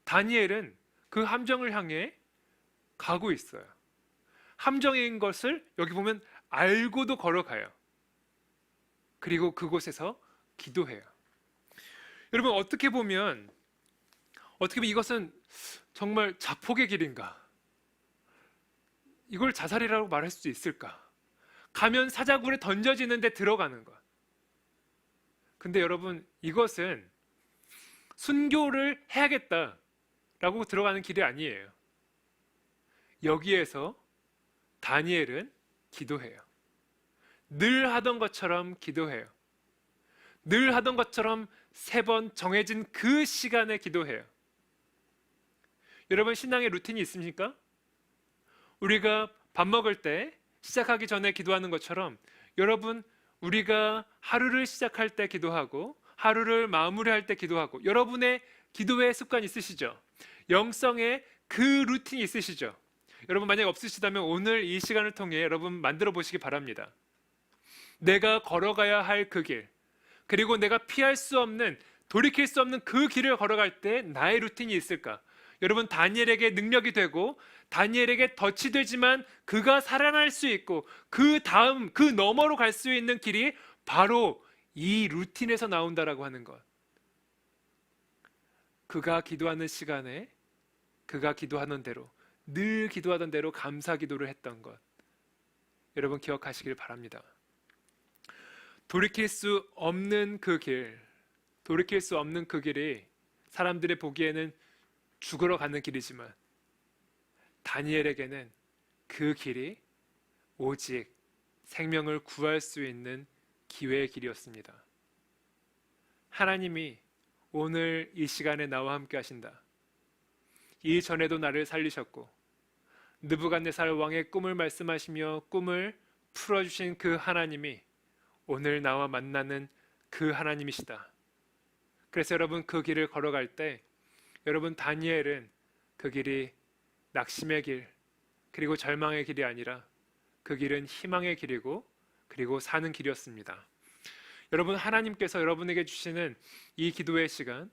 B: 다니엘은 그 함정을 향해 가고 있어요. 함정인 것을 여기 보면 알고도 걸어가요. 그리고 그곳에서 기도해요. 여러분, 어떻게 보면 이것은 정말 자폭의 길인가? 이걸 자살이라고 말할 수 있을까? 가면 사자굴에 던져지는데 들어가는 것. 근데 여러분, 이것은 순교를 해야겠다라고 들어가는 길이 아니에요. 여기에서 다니엘은 기도해요. 늘 하던 것처럼 기도해요. 늘 하던 것처럼 3번 정해진 그 시간에 기도해요. 여러분, 신앙의 루틴이 있습니까? 우리가 밥 먹을 때 시작하기 전에 기도하는 것처럼 여러분, 우리가 하루를 시작할 때 기도하고 하루를 마무리할 때 기도하고, 여러분의 기도의 습관 있으시죠? 영성의 그 루틴이 있으시죠? 여러분, 만약 없으시다면 오늘 이 시간을 통해 여러분 만들어 보시기 바랍니다. 내가 걸어가야 할 그 길, 그리고 내가 피할 수 없는, 돌이킬 수 없는 그 길을 걸어갈 때 나의 루틴이 있을까? 여러분, 다니엘에게 능력이 되고 다니엘에게 덫이 되지만 그가 살아날 수 있고 그 다음, 그 너머로 갈 수 있는 길이 바로 이 루틴에서 나온다라고 하는 것. 그가 기도하는 시간에 그가 기도하는 대로, 늘 기도하던 대로 감사 기도를 했던 것, 여러분 기억하시길 바랍니다. 돌이킬 수 없는 그 길, 돌이킬 수 없는 그 길이 사람들의 보기에는 죽으러 가는 길이지만 다니엘에게는 그 길이 오직 생명을 구할 수 있는 기회의 길이었습니다. 하나님이 오늘 이 시간에 나와 함께 하신다. 이전에도 나를 살리셨고 느부갓네살 왕의 꿈을 말씀하시며 꿈을 풀어주신 그 하나님이 오늘 나와 만나는 그 하나님이시다. 그래서 여러분, 그 길을 걸어갈 때 여러분, 다니엘은 그 길이 낙심의 길, 그리고 절망의 길이 아니라 그 길은 희망의 길이고 그리고 사는 길이었습니다. 여러분, 하나님께서 여러분에게 주시는 이 기도의 시간,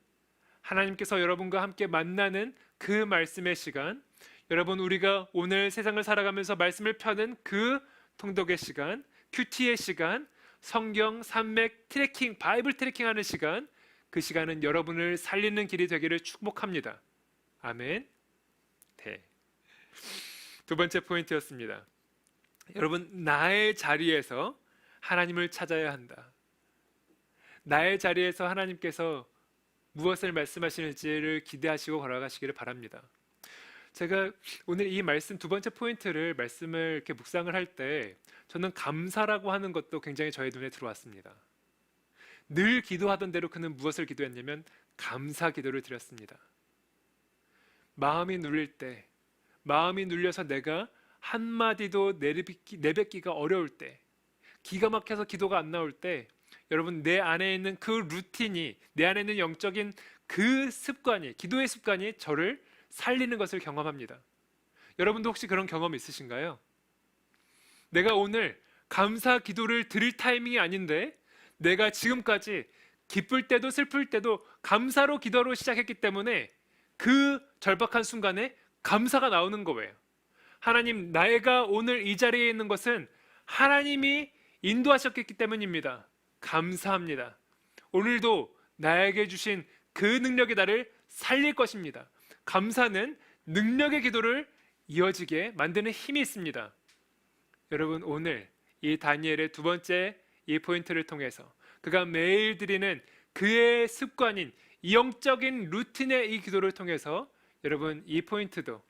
B: 하나님께서 여러분과 함께 만나는 그 말씀의 시간, 여러분, 우리가 오늘 세상을 살아가면서 말씀을 펴는 그 통독의 시간, 큐티의 시간, 성경 산맥 트레킹, 바이블 트레킹하는 시간, 그 시간은 여러분을 살리는 길이 되기를 축복합니다. 아멘. 네. 두 번째 포인트였습니다. 여러분, 나의 자리에서 하나님을 찾아야 한다. 나의 자리에서 하나님께서 무엇을 말씀하시는지를 기대하시고 걸어가시기를 바랍니다. 제가 오늘 이 말씀 두 번째 포인트를 말씀을 이렇게 묵상을 할 때 저는 감사라고 하는 것도 굉장히 저의 눈에 들어왔습니다. 늘 기도하던 대로 그는 무엇을 기도했냐면 감사 기도를 드렸습니다. 마음이 눌릴 때, 마음이 눌려서 내가 한마디도 내뱉기가 어려울 때, 기가 막혀서 기도가 안 나올 때, 여러분, 내 안에 있는 그 루틴이, 내 안에 있는 영적인 그 습관이, 기도의 습관이 저를 살리는 것을 경험합니다. 여러분도 혹시 그런 경험 있으신가요? 내가 오늘 감사 기도를 드릴 타이밍이 아닌데 내가 지금까지 기쁠 때도 슬플 때도 감사로 기도로 시작했기 때문에 그 절박한 순간에 감사가 나오는 거예요. 하나님, 내가 오늘 이 자리에 있는 것은 하나님이 인도하셨기 때문입니다. 감사합니다. 오늘도 나에게 주신 그 능력이 나를 살릴 것입니다. 감사는 능력의 기도를 이어지게 만드는 힘이 있습니다. 여러분, 오늘 이 다니엘의 두 번째 이 포인트를 통해서 그가 매일 드리는 그의 습관인 영적인 루틴의 이 기도를 통해서 여러분, 이 포인트도,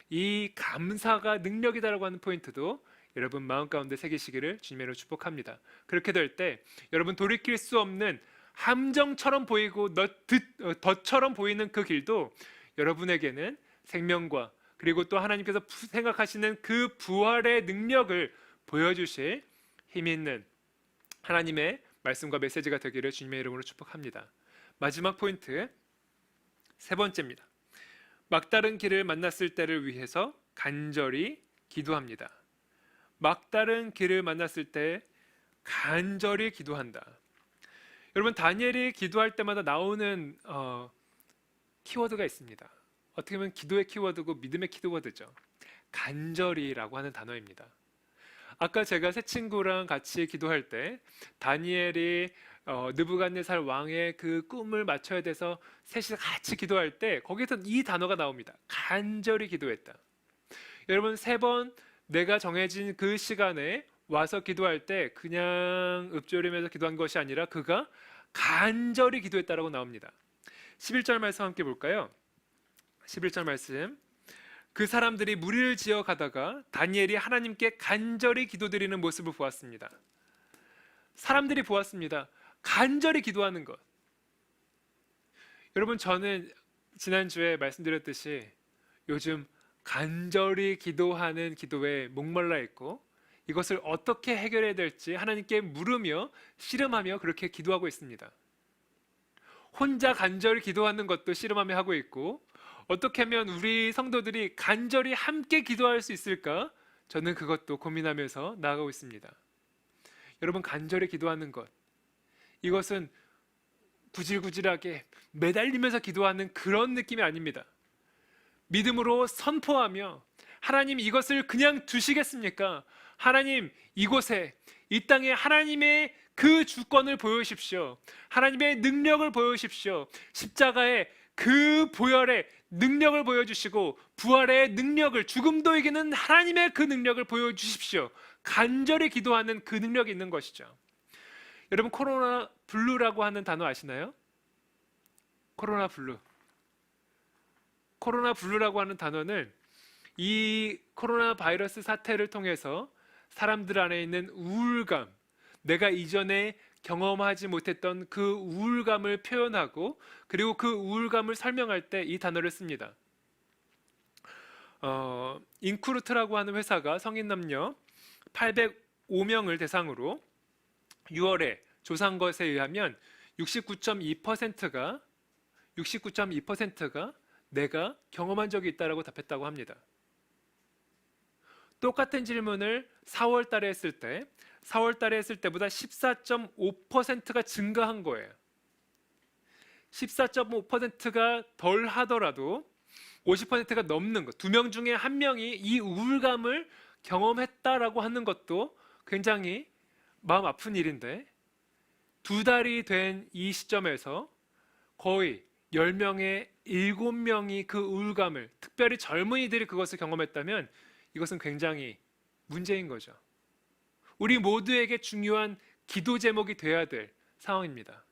B: 이 감사가 능력이다라고 하는 포인트도 여러분 마음 가운데 새기시기를 주님으로 축복합니다. 그렇게 될 때 여러분, 돌이킬 수 없는 함정처럼 보이고 덫처럼 보이는 그 길도 여러분에게는 생명과 그리고 또 하나님께서 생각하시는 그 부활의 능력을 보여주실 힘이 있는 하나님의 말씀과 메시지가 되기를 주님의 이름으로 축복합니다. 마지막 포인트, 세 번째입니다. 막다른 길을 만났을 때를 위해서 간절히 기도합니다. 막다른 길을 만났을 때 간절히 기도한다. 여러분, 다니엘이 기도할 때마다 나오는 키워드가 있습니다. 어떻게 보면 기도의 키워드고 믿음의 키워드죠. 간절히라고 하는 단어입니다. 아까 제가 새 친구랑 같이 기도할 때 다니엘이 느부갓네살 왕의 그 꿈을 맞춰야 돼서 셋이 같이 기도할 때 거기서 이 단어가 나옵니다. 간절히 기도했다. 여러분, 세 번 내가 정해진 그 시간에 와서 기도할 때 그냥 읊조리면서 기도한 것이 아니라 그가 간절히 기도했다라고 나옵니다. 11절 말씀 함께 볼까요? 11절 말씀, 그 사람들이 무리를 지어 가다가 다니엘이 하나님께 간절히 기도드리는 모습을 보았습니다. 사람들이 보았습니다. 간절히 기도하는 것. 여러분, 저는 지난주에 말씀드렸듯이 요즘 간절히 기도하는 기도에 목말라 있고 이것을 어떻게 해결해야 될지 하나님께 물으며 씨름하며 그렇게 기도하고 있습니다. 혼자 간절히 기도하는 것도 씨름하며 하고 있고 어떻게 하면 우리 성도들이 간절히 함께 기도할 수 있을까? 저는 그것도 고민하면서 나아가고 있습니다. 여러분, 간절히 기도하는 것, 이것은 구질구질하게 매달리면서 기도하는 그런 느낌이 아닙니다. 믿음으로 선포하며 하나님, 이것을 그냥 두시겠습니까? 하나님, 이곳에 이 땅에 하나님의 그 주권을 보여주십시오. 하나님의 능력을 보여주십시오. 십자가의 그 보혈의 능력을 보여주시고 부활의 능력을, 죽음도 이기는 하나님의 그 능력을 보여주십시오. 간절히 기도하는 그 능력이 있는 것이죠. 여러분, 코로나 블루라고 하는 단어 아시나요? 코로나 블루. 코로나 블루라고 하는 단어는 이 코로나 바이러스 사태를 통해서 사람들 안에 있는 우울감, 내가 이전에 경험하지 못했던 그 우울감을 표현하고 그리고 그 우울감을 설명할 때 이 단어를 씁니다. 인크루트라고 하는 회사가 성인 남녀 805명을 대상으로 6월에 조사한 것에 의하면 69.2%가 내가 경험한 적이 있다라고 답했다고 합니다. 똑같은 질문을 4월 달에 했을 때 4월 달에 했을 때보다 14.5%가 증가한 거예요. 14.5%가 덜 하더라도 50%가 넘는 것, 2명 중에 1명이 이 우울감을 경험했다라고 하는 것도 굉장히 마음 아픈 일인데 2달이 된 이 시점에서 거의 10명의 7명이 그 우울감을, 특별히 젊은이들이 그것을 경험했다면 이것은 굉장히 문제인 거죠. 우리 모두에게 중요한 기도 제목이 되어야 될 상황입니다.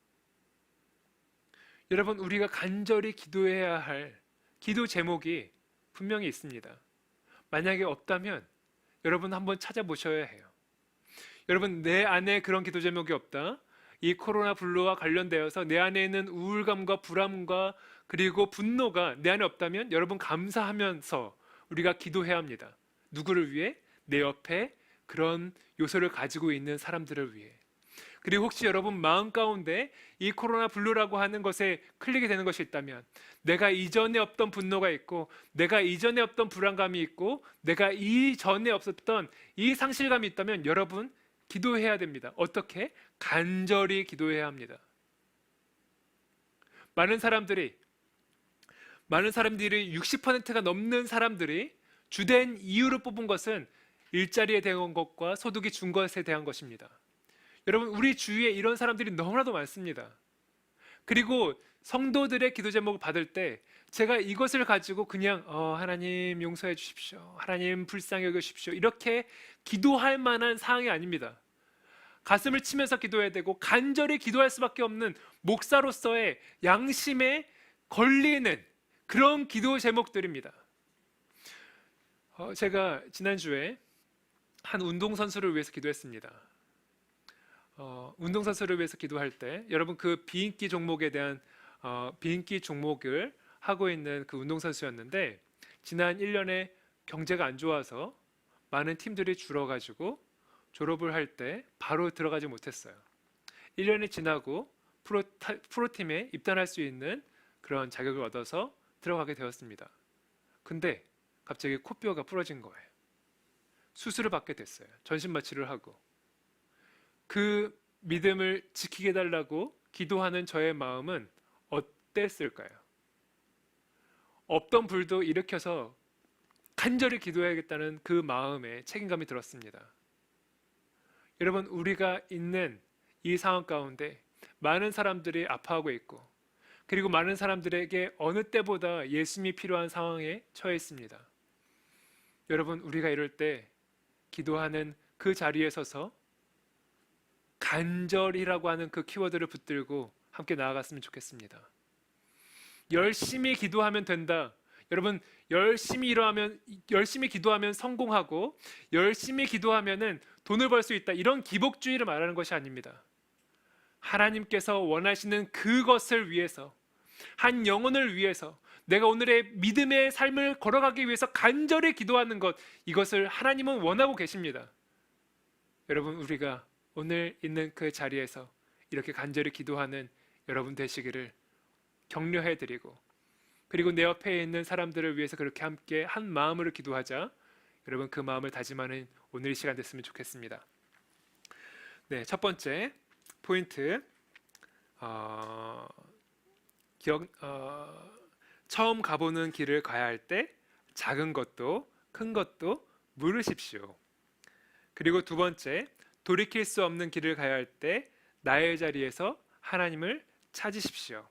B: 여러분, 우리가 간절히 기도해야 할 기도 제목이 분명히 있습니다. 만약에 없다면 여러분 한번 찾아보셔야 해요. 여러분, 내 안에 그런 기도 제목이 없다, 이 코로나 블루와 관련되어서 내 안에 있는 우울감과 불안과 그리고 분노가 내 안에 없다면 여러분 감사하면서 우리가 기도해야 합니다. 누구를 위해? 내 옆에 그런 요소를 가지고 있는 사람들을 위해. 그리고 혹시 여러분 마음 가운데 이 코로나 블루라고 하는 것에 클릭이 되는 것이 있다면, 내가 이전에 없던 분노가 있고, 내가 이전에 없던 불안감이 있고, 내가 이전에 없었던 이 상실감이 있다면 여러분 기도해야 됩니다. 어떻게? 간절히 기도해야 합니다. 많은 사람들이 60%가 넘는 사람들이 주된 이유로 뽑은 것은 일자리에 대한 것과 소득이 준 것에 대한 것입니다. 여러분, 우리 주위에 이런 사람들이 너무나도 많습니다. 그리고 성도들의 기도 제목을 받을 때 제가 이것을 가지고 그냥 하나님 용서해 주십시오, 하나님 불쌍히 여겨주십시오, 이렇게 기도할 만한 사항이 아닙니다. 가슴을 치면서 기도해야 되고 간절히 기도할 수밖에 없는 목사로서의 양심에 걸리는 그런 기도 제목들입니다. 제가 지난주에 한 운동선수를 위해서 기도했습니다. 운동선수를 위해서 기도할 때 여러분, 그 비인기 종목에 대한 비인기 종목을 하고 있는 그 운동선수였는데, 지난 1년에 경제가 안 좋아서 많은 팀들이 줄어가지고 졸업을 할 때 바로 들어가지 못했어요. 1년이 지나고 프로팀에 입단할 수 있는 그런 자격을 얻어서 들어가게 되었습니다. 근데 갑자기 코뼈가 부러진 거예요. 수술을 받게 됐어요. 전신 마취를 하고. 그 믿음을 지키게 해달라고 기도하는 저의 마음은 어땠을까요? 없던 불도 일으켜서 간절히 기도해야겠다는 그 마음에 책임감이 들었습니다. 여러분, 우리가 있는 이 상황 가운데 많은 사람들이 아파하고 있고, 그리고 많은 사람들에게 어느 때보다 예수님이 필요한 상황에 처해 있습니다. 여러분, 우리가 이럴 때 기도하는 그 자리에 서서 간절이라고 하는 그 키워드를 붙들고 함께 나아갔으면 좋겠습니다. 열심히 기도하면 된다. 여러분, 열심히 기도하면 성공하고, 열심히 기도하면은 돈을 벌 수 있다, 이런 기복주의를 말하는 것이 아닙니다. 하나님께서 원하시는 그것을 위해서, 한 영혼을 위해서, 내가 오늘의 믿음의 삶을 걸어가기 위해서 간절히 기도하는 것, 이것을 하나님은 원하고 계십니다. 여러분, 우리가 오늘 있는 그 자리에서 이렇게 간절히 기도하는 여러분 되시기를 격려해드리고, 그리고 내 옆에 있는 사람들을 위해서 그렇게 함께 한 마음으로 기도하자. 여러분, 그 마음을 다짐하는 오늘 이 시간 됐으면 좋겠습니다. 네, 첫 번째 포인트, 처음 가보는 길을 가야 할 때 작은 것도 큰 것도 물으십시오. 그리고 두 번째, 돌이킬 수 없는 길을 가야 할 때 나의 자리에서 하나님을 찾으십시오.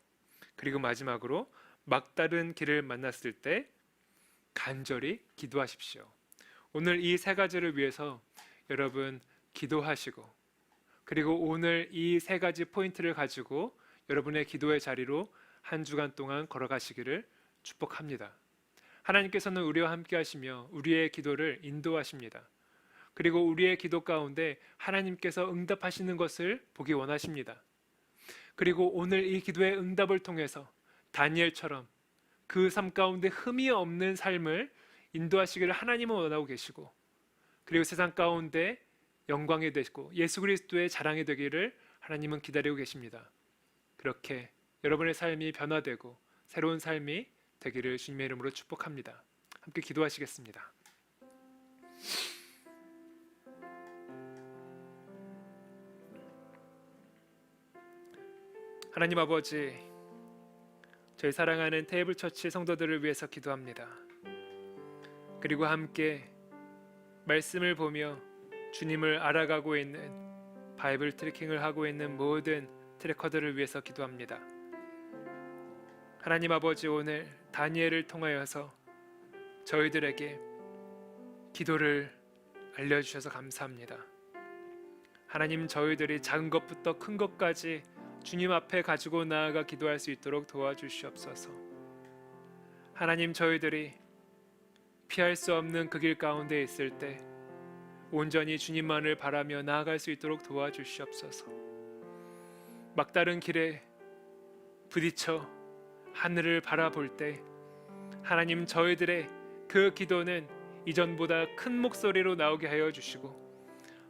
B: 그리고 마지막으로 막다른 길을 만났을 때 간절히 기도하십시오. 오늘 이 세 가지를 위해서 여러분 기도하시고, 그리고 오늘 이 세 가지 포인트를 가지고 여러분의 기도의 자리로 한 주간 동안 걸어가시기를 축복합니다. 하나님께서는 우리와 함께 하시며 우리의 기도를 인도하십니다. 그리고 우리의 기도 가운데 하나님께서 응답하시는 것을 보기 원하십니다. 그리고 오늘 이 기도의 응답을 통해서 다니엘처럼 그 삶 가운데 흠이 없는 삶을 인도하시기를 하나님은 원하고 계시고, 그리고 세상 가운데 영광이 되고 예수 그리스도의 자랑이 되기를 하나님은 기다리고 계십니다. 그렇게 여러분의 삶이 변화되고 새로운 삶이 되기를 주님의 이름으로 축복합니다. 함께 기도하시겠습니다. 하나님 아버지, 저희 사랑하는 테이블처치 성도들을 위해서 기도합니다. 그리고 함께 말씀을 보며 주님을 알아가고 있는, 바이블 트래킹을 하고 있는 모든 트래커들을 위해서 기도합니다. 하나님 아버지, 오늘 다니엘을 통하여서 저희들에게 기도를 알려주셔서 감사합니다. 하나님 저희들이 작은 것부터 큰 것까지 주님 앞에 가지고 나아가 기도할 수 있도록 도와주시옵소서. 하나님 저희들이 피할 수 없는 그 길 가운데 있을 때 온전히 주님만을 바라며 나아갈 수 있도록 도와주시옵소서. 막다른 길에 부딪혀 하늘을 바라볼 때 하나님 저희들의 그 기도는 이전보다 큰 목소리로 나오게 하여 주시고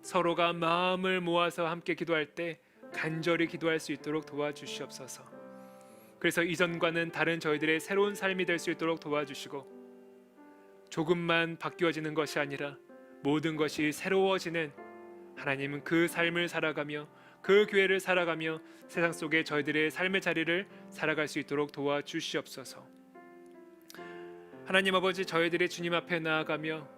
B: 서로가 마음을 모아서 함께 기도할 때 간절히 기도할 수 있도록 도와주시옵소서. 그래서 이전과는 다른 저희들의 새로운 삶이 될 수 있도록 도와주시고 조금만 바뀌어지는 것이 아니라 모든 것이 새로워지는 하나님은 그 삶을 살아가며 그 교회를 살아가며 세상 속에 저희들의 삶의 자리를 살아갈 수 있도록 도와주시옵소서. 하나님 아버지 저희들이 주님 앞에 나아가며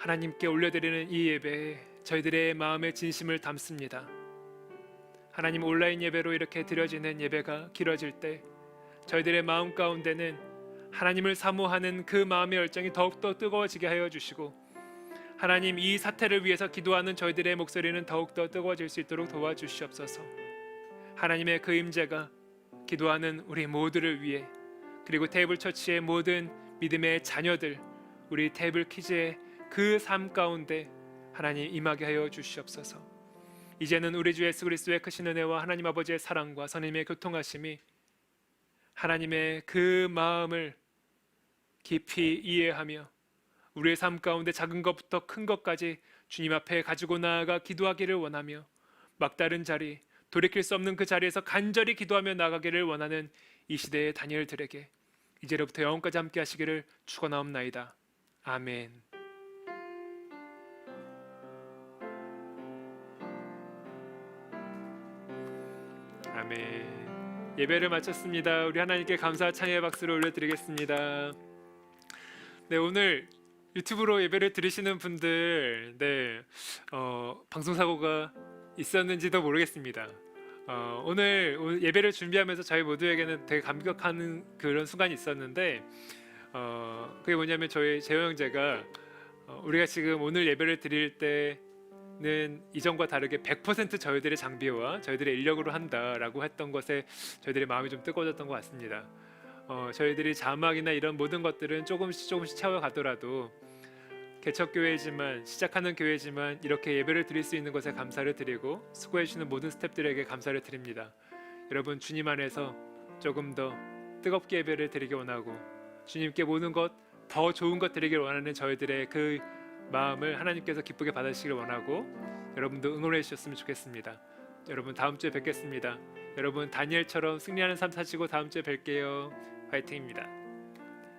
B: 하나님께 올려드리는 이 예배에 저희들의 마음의 진심을 담습니다. 하나님 온라인 예배로 이렇게 드려지는 예배가 길어질 때 저희들의 마음 가운데는 하나님을 사모하는 그 마음의 열정이 더욱더 뜨거워지게 하여 주시고 하나님 이 사태를 위해서 기도하는 저희들의 목소리는 더욱더 뜨거워질 수 있도록 도와주시옵소서. 하나님의 그 임재가 기도하는 우리 모두를 위해 그리고 테이블 처치의 모든 믿음의 자녀들 우리 테이블 키즈의 그 삶 가운데 하나님 임하게 하여 주시옵소서. 이제는 우리 주 예수 그리스도의 크신 은혜와 하나님 아버지의 사랑과 선생님의 교통하심이 하나님의 그 마음을 깊이 이해하며 우리의 삶 가운데 작은 것부터 큰 것까지 주님 앞에 가지고 나아가 기도하기를 원하며 막다른 자리, 돌이킬 수 없는 그 자리에서 간절히 기도하며 나가기를 원하는 이 시대의 다니엘들에게 이제로부터 영원까지 함께 하시기를 축원하옵나이다. 아멘. 아멘. 예배를 마쳤습니다. 우리 하나님께 감사와 찬양의 박수를 올려드리겠습니다. 네, 오늘 유튜브로 예배를 들으시는 분들, 방송 사고가 있었는지도 모르겠습니다. 오늘 예배를 준비하면서 저희 모두에게는 되게 감격하는 그런 순간이 있었는데, 그게 뭐냐면 재호 형제가 우리가 지금 오늘 예배를 드릴 때는 이전과 다르게 100% 저희들의 장비와 저희들의 인력으로 한다라고 했던 것에 저희들의 마음이 좀 뜨거워졌던 것 같습니다. 저희들이 자막이나 이런 모든 것들은 조금씩 채워가더라도 개척교회지만 시작하는 교회지만 이렇게 예배를 드릴 수 있는 것에 감사를 드리고 수고해주시는 모든 스태프들에게 감사를 드립니다. 여러분 주님 안에서 조금 더 뜨겁게 예배를 드리기 원하고 주님께 모든 것 더 좋은 것 드리길 원하는 저희들의 그 마음을 하나님께서 기쁘게 받으시길 원하고 여러분도 응원해 주셨으면 좋겠습니다. 여러분 다음 주에 뵙겠습니다. 여러분 다니엘처럼 승리하는 삶 사시고 다음 주에 뵐게요. 화이팅입니다.